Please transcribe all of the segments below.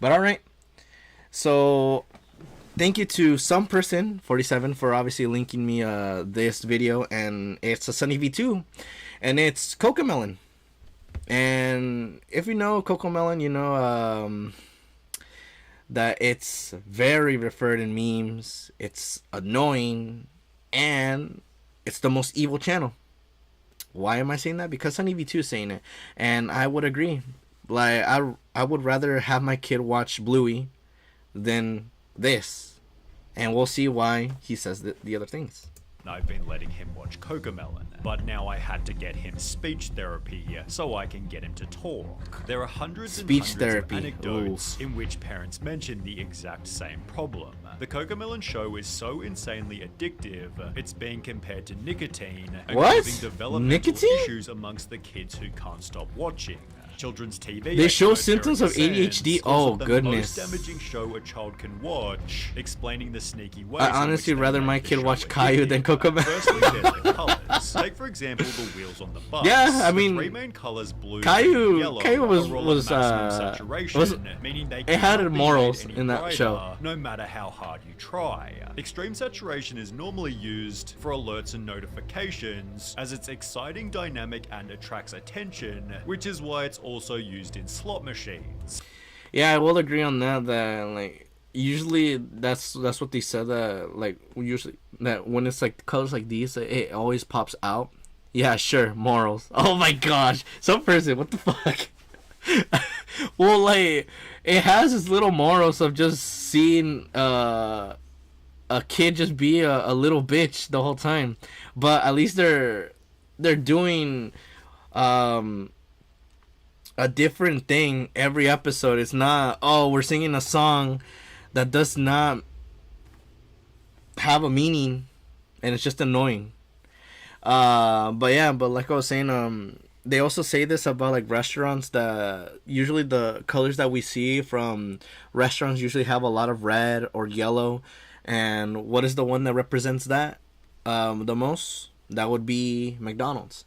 But all right. So thank you to some person 47 for obviously linking me this video, and it's a Sunny V2, and it's Cocomelon. And if you know Cocomelon, you know that it's very referred in memes. It's annoying, and it's the most evil channel. Why am I saying that? Because Sunny V2 is saying it, and I would agree. Like I would rather have my kid watch Bluey than this, and we'll see why he says the other things. I've been letting him watch Cocomelon, but now I had to get him speech therapy so I can get him to talk. There are hundreds and hundreds of anecdotes in which parents mention the exact same problem. The Cocomelon show is so insanely addictive, it's being compared to nicotine and causing developmental issues amongst the kids who can't stop watching. Children's TV. They show symptoms of ADHD. Oh goodness! Most damaging show a child can watch, explaining the sneaky ways. I honestly rather my kid watch Caillou than Cocomelon. Firstly, there's the colors. Take for example the wheels on the bus. Yeah, I mean, the three main colors, blue, Caillou, and yellow, Caillou was saturation, meaning they it had morals any in that brighter, show. no matter how hard you try. Extreme saturation is normally used for alerts and notifications, as it's exciting, dynamic, and attracts attention, which is why it's also used in slot machines. Yeah, I will agree on that. That like usually that's what they said, that like usually that when it's like colors like these, it always pops out. Yeah, sure, morals. Oh my gosh, some person, what the fuck? Well, like it has its little morals of just seeing a kid just be a little bitch the whole time, but at least they're doing a different thing every episode. It's not, oh, we're singing a song that does not have a meaning and it's just annoying. But yeah, but like I was saying, they also say this about like restaurants, that usually the colors that we see from restaurants usually have a lot of red or yellow. And what is the one that represents that the most? That would be McDonald's.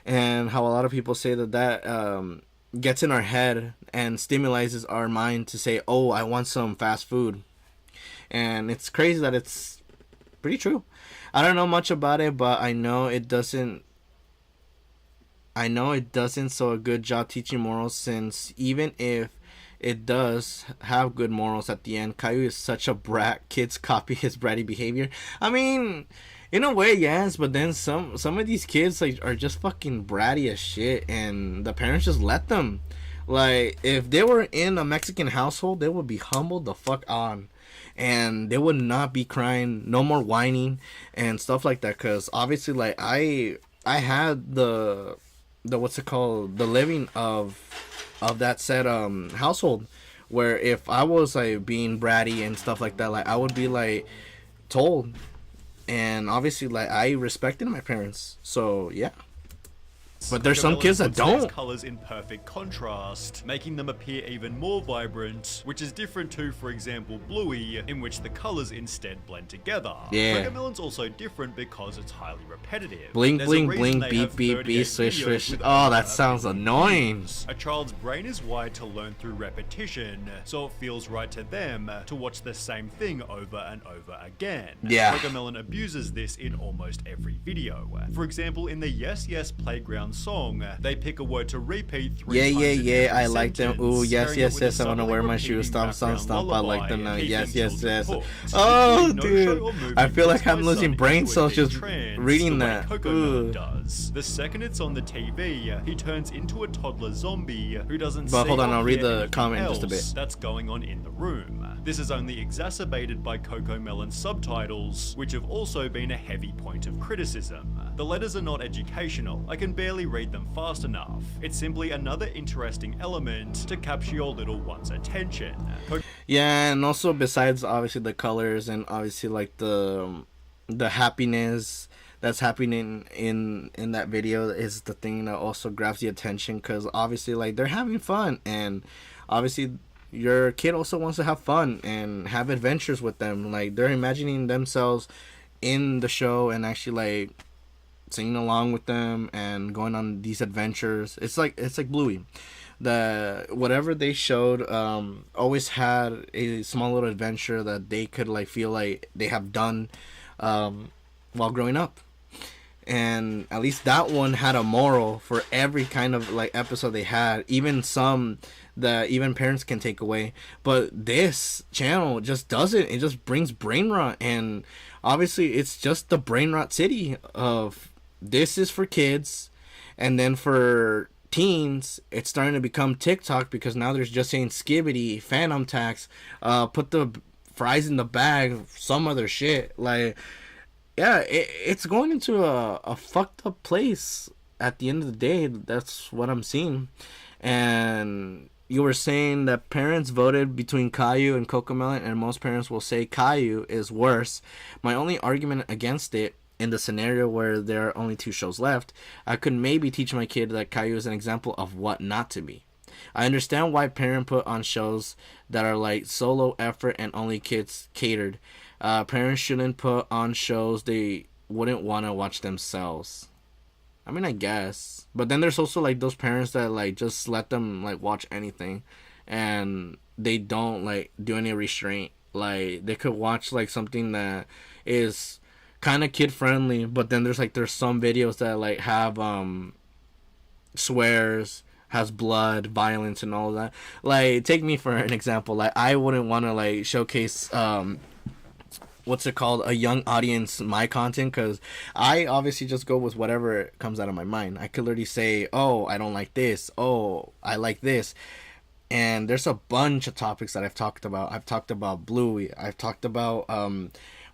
And how a lot of people say that gets in our head and stimulates our mind to say, oh, I want some fast food. And it's crazy that it's pretty true. I don't know much about it, but I know it doesn't so a good job teaching morals, since even if it does have good morals at the end, Caillou is such a brat. Kids copy his bratty behavior. I mean, in a way, yes, but then some of these kids like are just fucking bratty as shit, and the parents just let them. Like, if they were in a Mexican household, they would be humbled the fuck on, and they would not be crying, no more whining and stuff like that. Cause obviously, like I had the what's it called, the living of that said household, where if I was like being bratty and stuff like that, like I would be like told. And obviously, like, I respected my parents, so yeah. But there's some kids that don't. Colors in perfect contrast, making them appear even more vibrant, which is different to, for example, Bluey, in which the colors instead blend together. Yeah. Cocomelon's also different because it's highly repetitive. Bling, bling, bling, beep, beep, beep, swish, swish. Oh, that sounds annoying. A child's brain is wired to learn through repetition, so it feels right to them to watch the same thing over and over again. Yeah. Cocomelon abuses this in almost every video. For example, in the Yes Yes Playground song, they pick a word to repeat 3 times. Yeah, I like them. Ooh, yes, I wanna wear my shoes. Stomp, stomp, stomp. I like them now. Yes. Oh, dude. I feel like I'm losing brain cells just reading that. Does. The second it's on the TV, he turns into a toddler zombie who doesn't see. But hold on, I'll read the comment just a bit. That's going on in the room. This is only exacerbated by Cocomelon's subtitles, which have also been a heavy point of criticism. The letters are not educational. I can barely read them fast enough. It's simply another interesting element to capture your little one's attention. Yeah, and also besides obviously the colors and obviously like the happiness that's happening in that video is the thing that also grabs the attention, because obviously like they're having fun, and obviously your kid also wants to have fun and have adventures with them. Like they're imagining themselves in the show and actually like singing along with them and going on these adventures. It's like Bluey. The whatever they showed always had a small little adventure that they could like feel like they have done while growing up. And at least that one had a moral for every kind of like episode they had, even some that even parents can take away. But this channel just doesn't. It just brings brain rot, and obviously it's just the brain rot city of this is for kids, and then for teens it's starting to become TikTok, because now there's just saying skibbity, phantom tax, put the fries in the bag, some other shit. Like, yeah, it's going into a fucked up place at the end of the day. That's what I'm seeing. And you were saying that parents voted between Caillou and Cocomelon, and most parents will say Caillou is worse. My only argument against it, in the scenario where there are only 2 shows left, I could maybe teach my kid that Caillou is an example of what not to be. I understand why parents put on shows that are like solo effort and only kids catered. Parents shouldn't put on shows they wouldn't want to watch themselves. I mean, I guess. But then there's also like those parents that like just let them like watch anything, and they don't like do any restraint. Like, they could watch like something that is kind of kid friendly, but then there's some videos that like have swears, has blood, violence, and all of that. Like, take me for an example. Like, I wouldn't want to like showcase what's it called, a young audience my content, because I obviously just go with whatever comes out of my mind. I could literally say, oh, I don't like this, oh, I like this. And there's a bunch of topics that I've talked about. I've talked about Bluey, I've talked about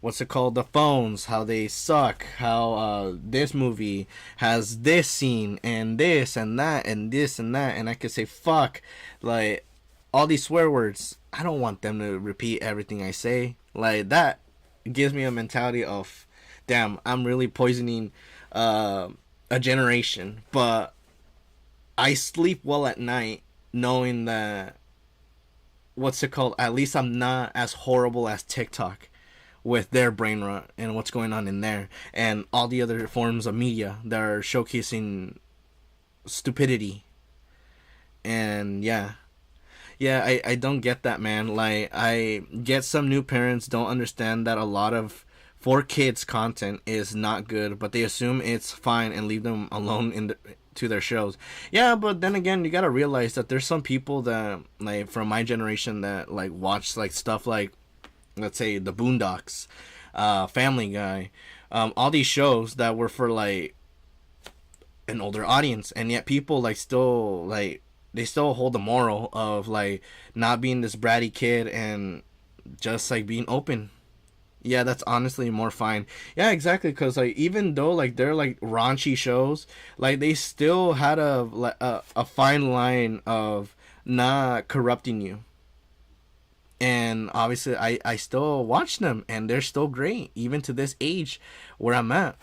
what's it called, the phones, how they suck, how this movie has this scene and this and that and this and that, and I could say fuck, like all these swear words. I don't want them to repeat everything I say. Like, that gives me a mentality of, damn, I'm really poisoning a generation. But I sleep well at night knowing that, what's it called, at least I'm not as horrible as TikTok with their brain rot and what's going on in there, and all the other forms of media that are showcasing stupidity. And yeah, I don't get that, man. Like, I get some new parents don't understand that a lot of for kids content is not good, but they assume it's fine and leave them alone to their shows. Yeah, but then again, you gotta realize that there's some people that, like, from my generation that like watch like stuff like, let's say, the Boondocks, Family Guy, all these shows that were for like an older audience, and yet people like still like, they still hold the moral of like not being this bratty kid and just like being open. Yeah, that's honestly more fine. Yeah, exactly, because like even though like they're like raunchy shows, like they still had a fine line of not corrupting you. And obviously I still watch them, and they're still great even to this age where I'm at.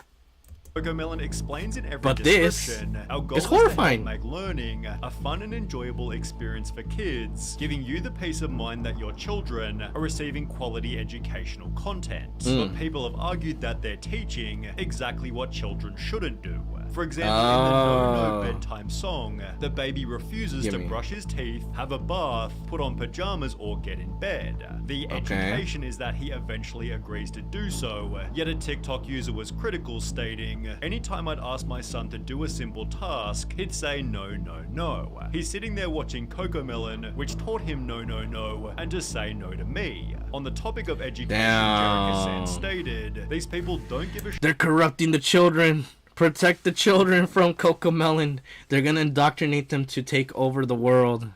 Cocomelon explains in every But this description, our goal is is horrifying. to help make learning a fun and enjoyable experience for kids, giving you the peace of mind that your children are receiving quality educational content. But people have argued that they're teaching exactly what children shouldn't do. For example, in the No No bedtime song, the baby refuses to brush his teeth, have a bath, put on pajamas, or get in bed. The education is that he eventually agrees to do so, yet a TikTok user was critical, stating, anytime I'd ask my son to do a simple task, he'd say no, no, no. He's sitting there watching Cocomelon, which taught him no, no, no, and to say no to me. On the topic of education, Jerica Sand stated, these people don't give a shit. They're corrupting the children. Protect the children from Cocomelon. They're gonna indoctrinate them to take over the world.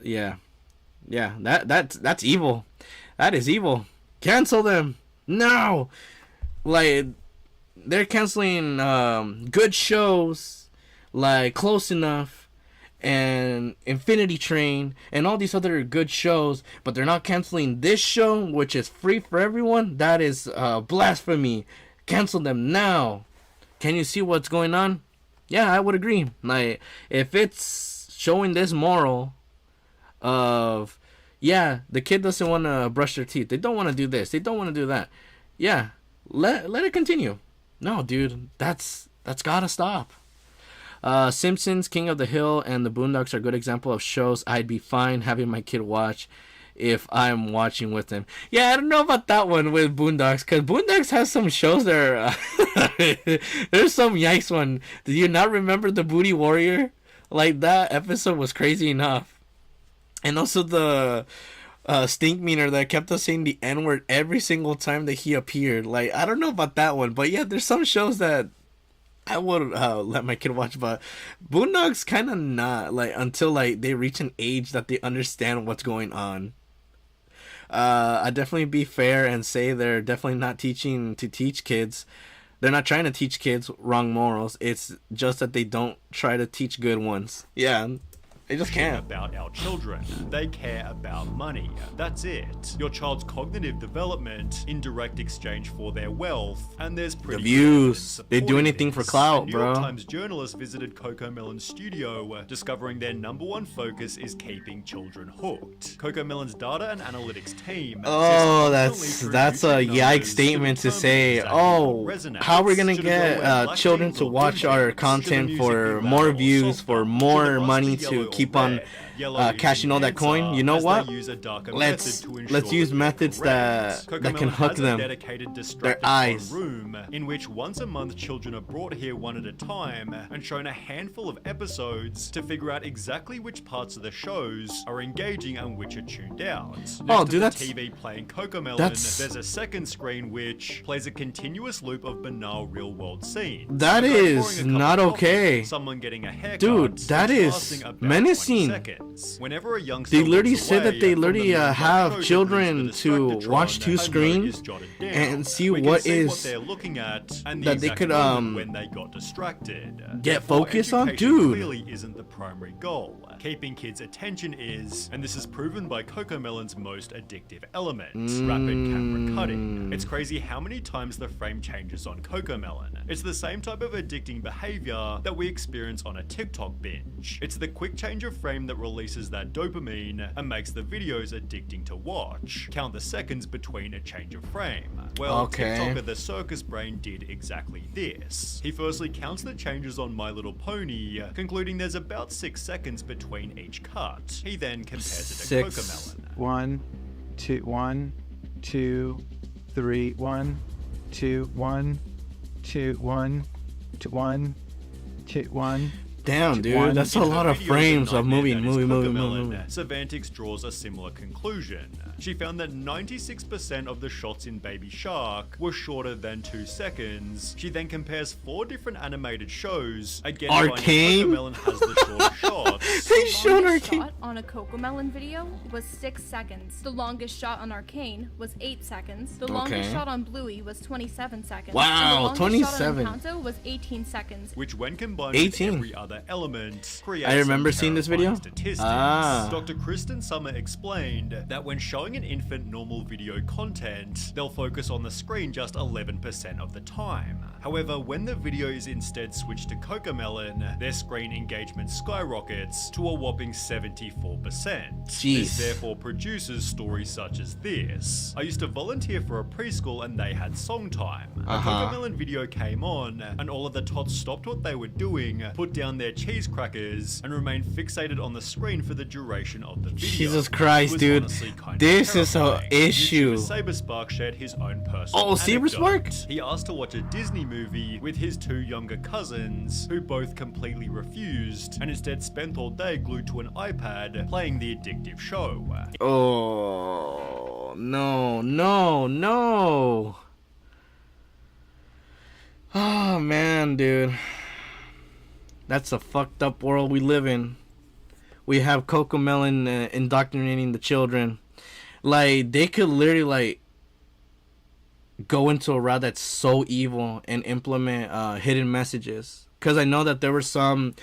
Yeah, that's evil. That is evil. Cancel them. No, like, they're canceling good shows like Close Enough and Infinity Train and all these other good shows, but they're not canceling this show, which is free for everyone. That is blasphemy. Cancel them now. Can you see what's going on? Yeah, I would agree. Like, if it's showing this moral of, yeah, the kid doesn't want to brush their teeth, they don't want to do this, they don't want to do that, yeah, let it continue. No, dude, that's gotta stop. Simpsons, King of the Hill, and The Boondocks are a good example of shows I'd be fine having my kid watch if I'm watching with him. Yeah, I don't know about that one with Boondocks, because Boondocks has some shows there. There's some yikes one. Do you not remember the Booty Warrior? Like, that episode was crazy enough. And also the Stink Meaner that kept us saying the N-word every single time that he appeared. Like, I don't know about that one, but yeah, there's some shows that I would let my kid watch, but Boondocks kind of not, like, until like they reach an age that they understand what's going on. I definitely be fair and say they're definitely not teaching to teach kids. They're not trying to teach kids wrong morals. It's just that they don't try to teach good ones. Yeah. They just can't. About our children. They care about money. That's it. Your child's cognitive development in direct exchange for their wealth. And there's pretty the views. They do anything for clout, bro. New York Times journalists visited CoComelon's studio, discovering their #1 focus is keeping children hooked. CoComelon's data and analytics team. Oh, that's a yikes statement to say. Oh, how are we gonna get children to watch our content for more views, for more money to keep on cashing all that coin? You know what? Let's use methods that can hook them. Their eyes. Room in which once a month children are brought here one at a time and shown a handful of episodes to figure out exactly which parts of the shows are engaging and which are tuned out. Oh, dude, that's TV playing CoComelon. There's a second screen which plays a continuous loop of banal real-world scenes. That is not okay. Someone getting a haircut. Dude, that is menacing. Whenever a they literally said that they literally have children to watch 2 screens and see what is they're looking at and that they could when they got distracted. Get focused on. Dude, clearly isn't the primary goal. Keeping kids' attention is, and this is proven by CoComelon's most addictive element, rapid camera cutting. It's crazy how many times the frame changes on CoComelon. It's the same type of addicting behavior that we experience on a TikTok binge. It's the quick change of frame that releases that dopamine and makes the videos addicting to watch. Count the seconds between a change of frame. Well, TikToker the Circus Brain did exactly this. He firstly counts the changes on My Little Pony, concluding there's about 6 seconds between each cut. He then compares it to CoComelon. 1, 2, 1, 2, 3, 1, 2, 1, 2, 1, 2, 1, 2, 1. Damn, dude, that's a lot of frames of moving. Savantix draws a similar conclusion. She found that 96% of the shots in Baby Shark were shorter than 2 seconds. She then compares 4 different animated shows. Again, Arcane? CoComelon has the shorter shots. They showed Arcane. The Arcane. shot on a CoComelon video was 6 seconds. The longest shot on Arcane was 8 seconds. The longest shot on Bluey was 27 seconds. Wow, and the 27. Shot on Encanto was 18 seconds. Which, when combined with every other element, creates I remember seeing this video. Statistics. Dr. Kristen Summer explained that when showing an infant normal video content, they'll focus on the screen just 11% of the time. However, when the video is instead switched to CoComelon, their screen engagement skyrockets to a whopping 74%. Jeez. This therefore produces stories such as this. I used to volunteer for a preschool and they had song time. A CoComelon video came on and all of the tots stopped what they were doing, put down their cheese crackers, and remained fixated on the screen for the duration of the video. Jesus Christ, dude. This is an issue. Saberspark shared his own personal Saberspark? He asked to watch a Disney movie with his 2 younger cousins, who both completely refused, and instead spent all day glued to an iPad playing the addictive show. Oh, no. Oh, man, dude. That's a fucked up world we live in. We have CoComelon indoctrinating the children. Like, they could literally, like, go into a route that's so evil and implement hidden messages. Because I know that there were some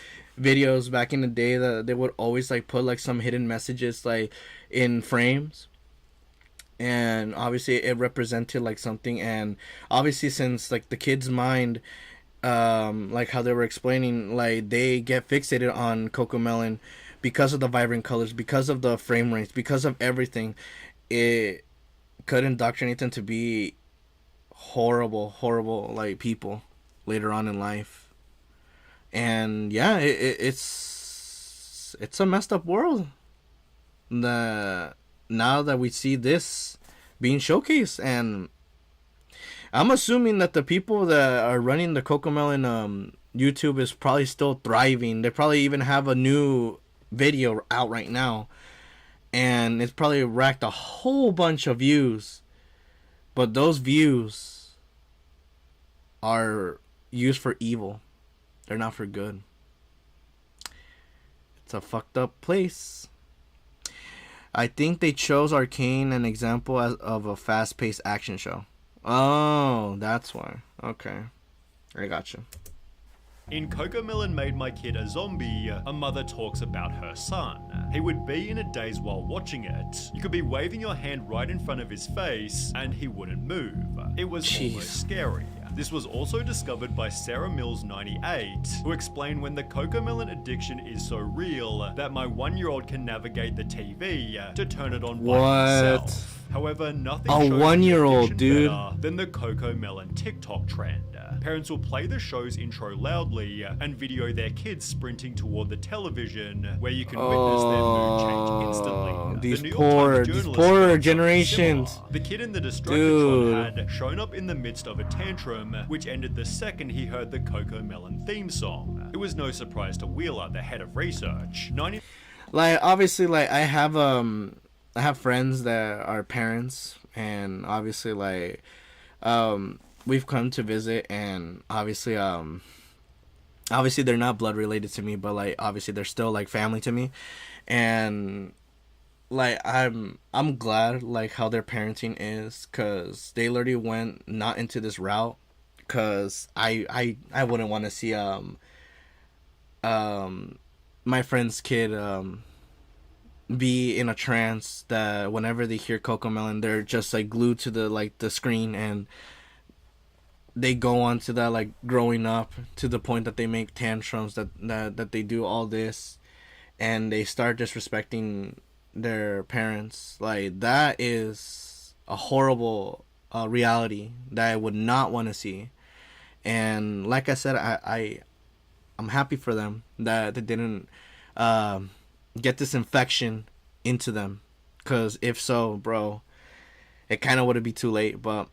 videos back in the day that they would always, like, put, like, some hidden messages, like, in frames. And obviously it represented, like, something. And obviously since, like, the kid's mind... like how they were explaining, like, they get fixated on CoComelon because of the vibrant colors, because of the frame rates, because of everything. It could indoctrinate them to be horrible, like, people later on in life. And yeah, it's a messed up world. Now that we see this being showcased, and I'm assuming that the people that are running the Cocomelon YouTube is probably still thriving. They probably even have a new video out right now, and it's probably racked a whole bunch of views. But those views are used for evil. They're not for good. It's a fucked up place. I think they chose Arcane an example of a fast-paced action show. Oh, that's why. Okay. I gotcha. In Cocomelon Made My Kid a Zombie, a mother talks about her son. He would be in a daze while watching it. You could be waving your hand right in front of his face, and he wouldn't move. It was almost scary. This was also discovered by Sarah Mills 98, who explained when the Cocomelon addiction is so real that my 1-year-old can navigate the TV to turn it on by himself. However, nothing shows the 1-year-old, dude, better than the Cocomelon TikTok trend. Parents will play the show's intro loudly and video their kids sprinting toward the television, where you can witness their mood change instantly. These poor generations. The kid in the Destructitron had shown up in the midst of a tantrum, which ended the second he heard the Cocomelon theme song. It was no surprise to Wheeler, the head of research. Like, obviously, like, I have friends that are parents, and obviously, like, we've come to visit, and obviously they're not blood related to me, but like obviously they're still like family to me, and like I'm glad like how their parenting is, cause they literally went not into this route, cause I wouldn't want to see my friend's kid be in a trance that whenever they hear Cocomelon they're just like glued to the screen, and they go on to that like growing up to the point that they make tantrums, that they do all this, and they start disrespecting their parents. Like, that is a horrible reality that I would not want to see. And like I said, I'm happy for them that they didn't get this infection into them, because if so, bro, it kind of would be too late. But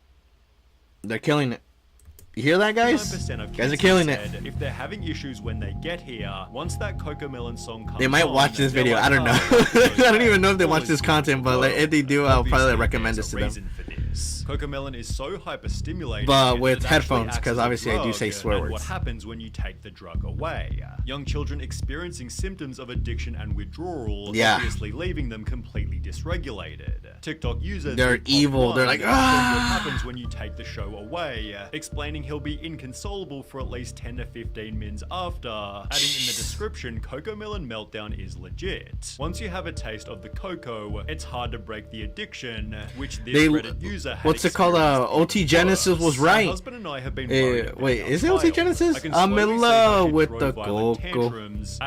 they're killing it. You hear that, guys? Guys are killing it. If they're having issues when they get here, once that Cocomelon song comes they might watch this video. I don't know. I don't even know if they watch this content, but like, if they do, I'll probably recommend this to them. Cocomelon is so hyper-stimulating, but with headphones, because obviously I do say swear words. What happens when you take the drug away? Young children experiencing symptoms of addiction and withdrawal, obviously leaving them completely dysregulated. TikTok users, they're evil. They're like, what happens when you take the show away, explaining he'll be inconsolable for at least 10 to 15 minutes after, adding in the description, Cocomelon meltdown is legit. Once you have a taste of the cocoa, it's hard to break the addiction, which this Reddit user had what's it called? OT Genesis was right. My husband and I have been wait, is it OT Genesis? I'm in love with the cocoa.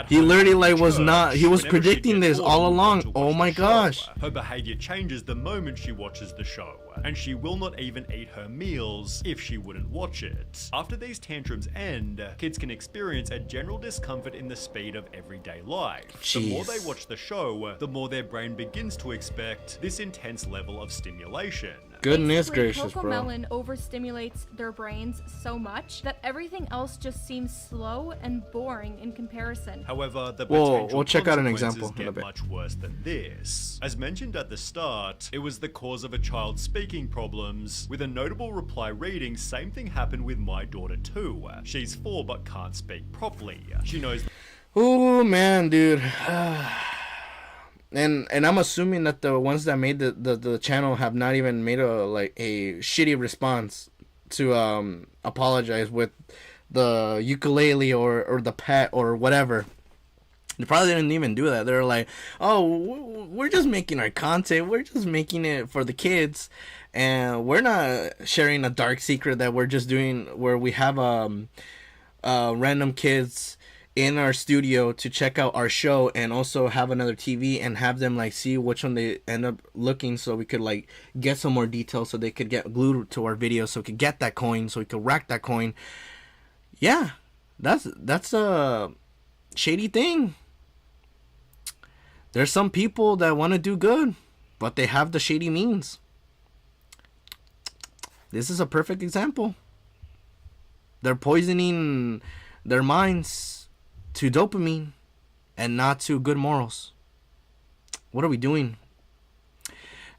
He literally like was not. He was predicting this all along. Oh my gosh. Her behavior changes the moment she watches the show, and she will not even eat her meals if she wouldn't watch it. After these tantrums end, kids can experience a general discomfort in the speed of everyday life. Jeez. The more they watch the show, the more their brain begins to expect this intense level of stimulation. Goodness gracious, bro. Cocomelon overstimulates their brains so much that everything else just seems slow and boring in comparison. However, the potential we'll check out an example get much worse than this. As mentioned at the start, it was the cause of a child's speaking problems, with a notable reply reading, "Same thing happened with my daughter too. She's 4 but can't speak properly. She knows..." Oh man, dude. And I'm assuming that the ones that made the channel have not even made a shitty response to apologize with the ukulele or the pet or whatever. They probably didn't even do that. They're like, oh, we're just making our content. We're just making it for the kids, and we're not sharing a dark secret that we're just doing where we have random kids in our studio to check out our show, and also have another TV and have them like see which one they end up looking, so we could like get some more details so they could get glued to our video, so we could get that coin, so we could rack that coin. Yeah, that's a shady thing. There's some people that want to do good, but they have the shady means. This is a perfect example. They're poisoning their minds to dopamine and not to good morals. What are we doing?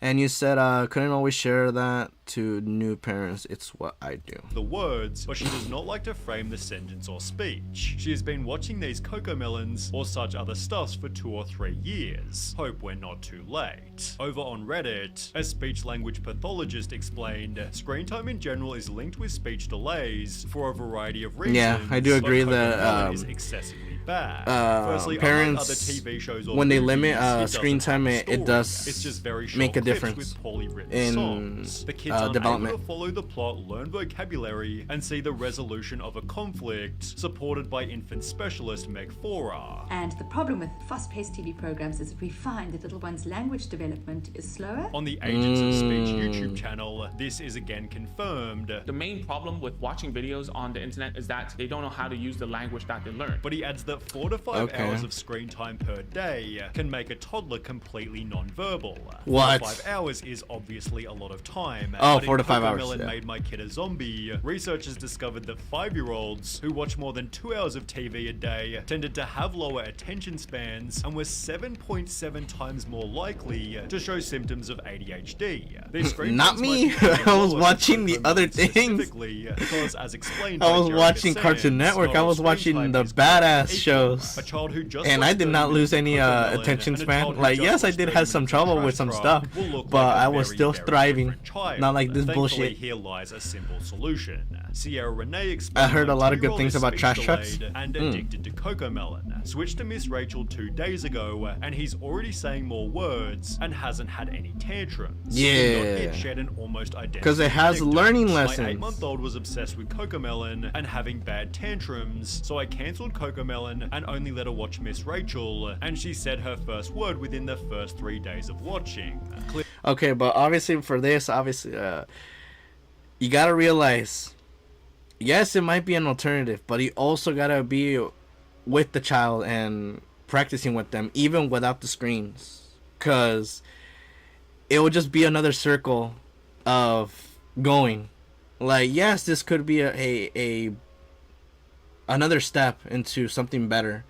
And you said couldn't always share that to new parents. It's what I do. The words, but she does not like to frame the sentence or speech. She has been watching these Cocomelons or such other stuffs for 2 or 3 years. Hope we're not too late. Over on Reddit, a speech language pathologist explained, screen time in general is linked with speech delays for a variety of reasons. Yeah, I do agree that is excessively bad. Firstly, parents, other TV shows when they limit screen time, it does it's just very make a difference with poorly written in songs. The kids aren't development. able to follow the plot, learn vocabulary, and see the resolution of a conflict, supported by infant specialist Meg Fora. And the problem with fast-paced TV programs is that we find that little one's language development is slower. On the Agents of Speech YouTube channel, this is again confirmed. The main problem with watching videos on the internet is that they don't know how to use the language that they learn. But he adds that 4 to 5 hours of screen time per day can make a toddler completely non-verbal. What? 4 to 5 hours is obviously a lot of time. Oh, but 4 to 5 hours. Melon Yeah. Made My Kid a Zombie, researchers discovered that 5-year-olds who watch more than 2 hours of TV a day tended to have lower attention spans and were 7.7 times more likely to show symptoms of ADHD. These screen Not times me. might be I was lower watching for the other things. specifically because, as explained I by was Jeremy watching Sands, Cartoon Network. not I all was screen watching time the is badass equal. shows. A child who just And watched I did 30 not lose minutes of any Cocomelon attention and a span. child who Like, just yes, I watched did 30 have some minutes of trouble Trash with some Truck stuff, will look but like a I was very, still very thriving. different child. Not like this Thankfully, bullshit. here lies a simple solution. Sierra Renee explained I heard a lot of good 2-year-old things is about speech trash trucks. delayed and addicted to Cocomelon. Switched to Miss Rachel 2 days ago, and he's already saying more words and hasn't had any tantrums. Yeah. It shared an almost identical 'Cause it has anecdote. learning My lessons. 8-month-old was obsessed with Cocomelon and having bad tantrums, so I cancelled Cocomelon and only let her watch Miss Rachel, and she said her first word within the first 3 days of watching. Okay, but obviously for this, you gotta realize, yes, it might be an alternative, but you also gotta be with the child and practicing with them, even without the screens, cause it will just be another circle of going. Like, yes, this could be a another step into something better,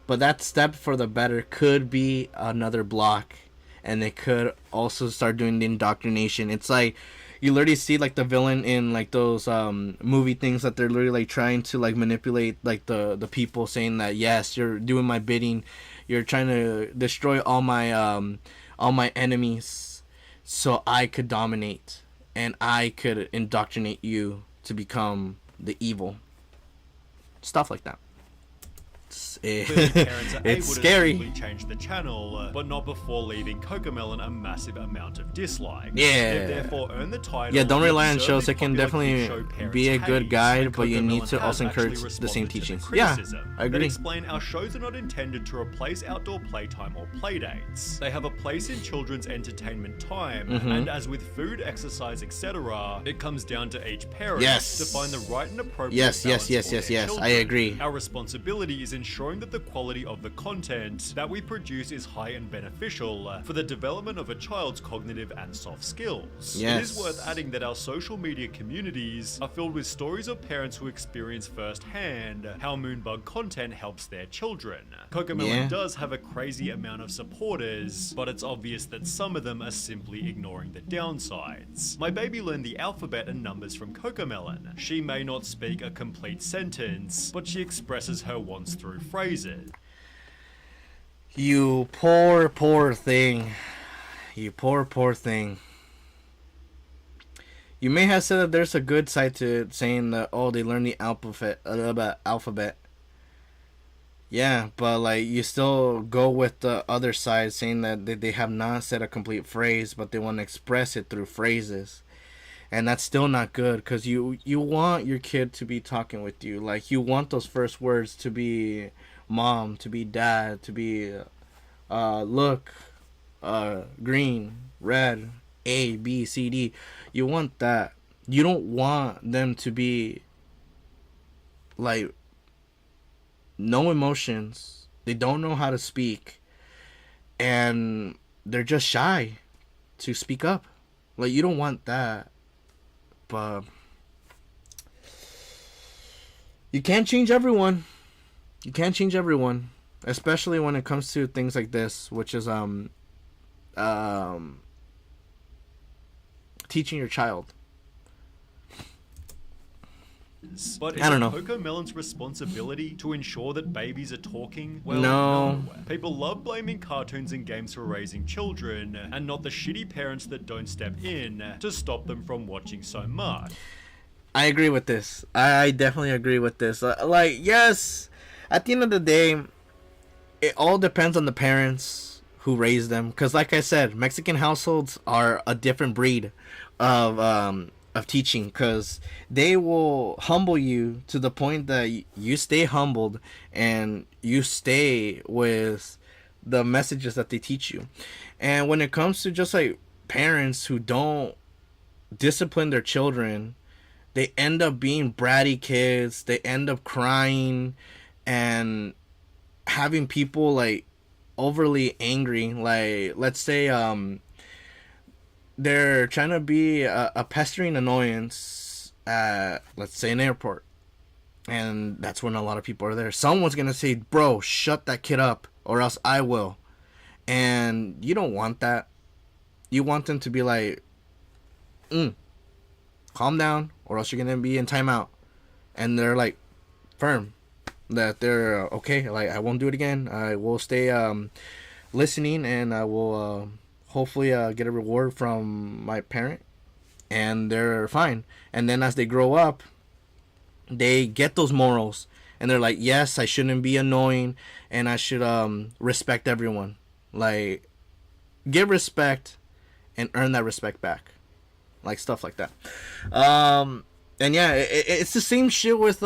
but that step for the better could be another block, and they could also start doing the indoctrination. It's like you literally see like the villain in like those movie things that they're literally like trying to like manipulate like the people, saying that yes, you're doing my bidding, you're trying to destroy all my enemies so I could dominate and I could indoctrinate you to become the evil. Stuff like that. Clearly, parents are able It's to scary. simply change the channel, but not before leaving Cocomelon a massive amount of dislikes. Yeah. They've therefore earned the title. Yeah, don't the rely on absurdly shows. It can popular definitely kid show parents be a good hate, guide, and but you need Cocomelon to has also encourage actually the same responded to teachings. the Yeah, criticism. I They agree. explain our shows are not intended to replace outdoor playtime or playdates. They have a place in children's entertainment time, and as with food, exercise, etc., it comes down to each parent Yes. to find the right and appropriate Yes, balance yes, for yes, their yes. I children. agree. Our responsibility is ensuring that the quality of the content that we produce is high and beneficial for the development of a child's cognitive and soft skills. It Yes. is worth adding that our social media communities are filled with stories of parents who experience firsthand how Moonbug content helps their children. Cocomelon Yeah. does have a crazy amount of supporters, but it's obvious that some of them are simply ignoring the downsides. My baby learned the alphabet and numbers from Cocomelon. She may not speak a complete sentence, but she expresses her wants through phrases. You poor, poor thing. You poor, poor thing. You may have said that there's a good side to it, saying that, oh, they learned the alphabet. Yeah, but like you still go with the other side, saying that they have not said a complete phrase, but they want to express it through phrases. And that's still not good, because you want your kid to be talking with you. Like, you want those first words to be mom, to be dad, to be look, green, red, A, B, C, D. You want that. You don't want them to be like no emotions. They don't know how to speak, and they're just shy to speak up. Like, you don't want that, but you can't change everyone. You can't change everyone, especially when it comes to things like this, which is teaching your child. But is I don't it know. CoComelon's responsibility to ensure that babies are talking? Well, No. People love blaming cartoons and games for raising children, and not the shitty parents that don't step in to stop them from watching so much. I agree with this. I definitely agree with this. Like, yes, at the end of the day, it all depends on the parents who raise them. Because, like I said, Mexican households are a different breed of teaching, because they will humble you to the point that you stay humbled and you stay with the messages that they teach you. And when it comes to just like parents who don't discipline their children, they end up being bratty kids. They end up crying and having people like overly angry. Like, let's say they're trying to be a pestering annoyance at, let's say, an airport, and that's when a lot of people are there. Someone's gonna say, bro, shut that kid up or else I will. And you don't want that. You want them to be like, calm down or else you're gonna be in timeout. And they're like firm that they're okay, like, I won't do it again. I will stay listening, and I will hopefully get a reward from my parent, and they're fine. And then as they grow up, they get those morals, and they're like, yes, I shouldn't be annoying, and I should respect everyone. Like, give respect and earn that respect back, like stuff like that. And yeah, it's the same shit with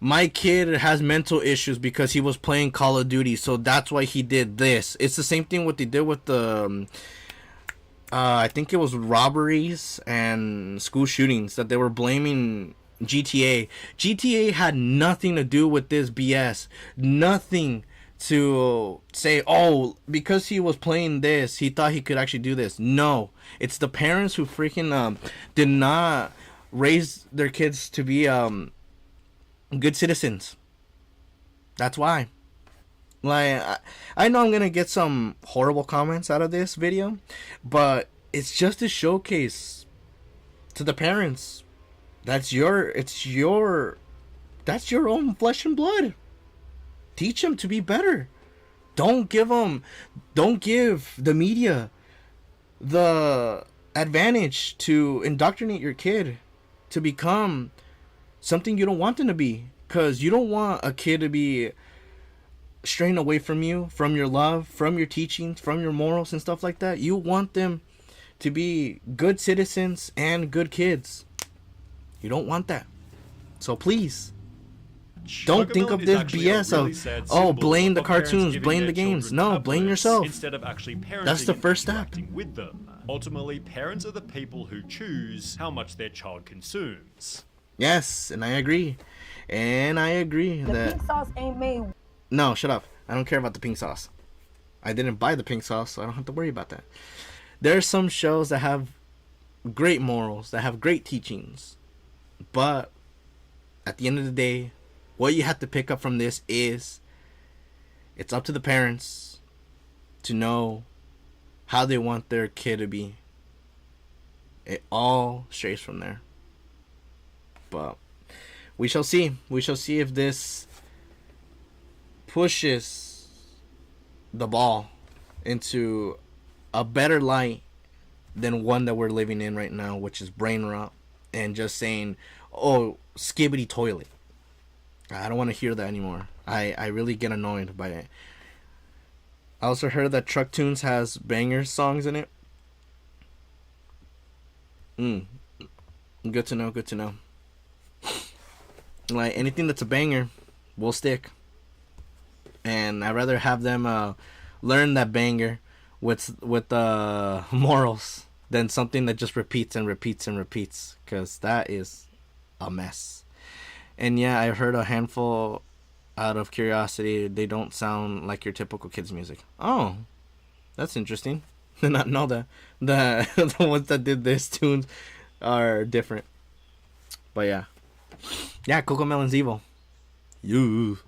my kid has mental issues because he was playing Call of Duty, so that's why he did this. It's the same thing what they did with the I think it was robberies and school shootings, that they were blaming GTA. GTA had nothing to do with this BS. Nothing to say, oh, because he was playing this, he thought he could actually do this. No, it's the parents who freaking did not raise their kids to be good citizens. That's why. Like, I know I'm gonna get some horrible comments out of this video, but it's just a showcase to the parents. That's your own flesh and blood. Teach them to be better. Don't give the media the advantage to indoctrinate your kid to become something you don't want them to be. Because you don't want a kid to be straying away from you, from your love, from your teachings, from your morals and stuff like that. You want them to be good citizens and good kids. You don't want that. So please, don't think of this BS of, blame the cartoons, blame the games. No, blame yourself. Instead of actually parenting. That's the first step. With them. Ultimately, parents are the people who choose how much their child consumes. Yes, and I agree. The pink sauce ain't made. No, shut up. I don't care about the pink sauce. I didn't buy the pink sauce, so I don't have to worry about that. There are some shows that have great morals, that have great teachings. But at the end of the day, what you have to pick up from this is it's up to the parents to know how they want their kid to be. It all strays from there. But we shall see. We shall see if this pushes the ball into a better light than one that we're living in right now, which is brain rot and just saying, oh, skibbity toilet. I don't want to hear that anymore. I really get annoyed by it. I also heard that Truck Tunes has banger songs in it. Good to know, good to know. Like, anything that's a banger will stick. And I'd rather have them learn that banger with morals than something that just repeats and repeats and repeats, because that is a mess. And yeah, I heard a handful out of curiosity. They don't sound like your typical kids music. Oh, that's interesting. Did not know that. The ones that did this tunes are different. But yeah. Yeah, Cocomelon's evil. You.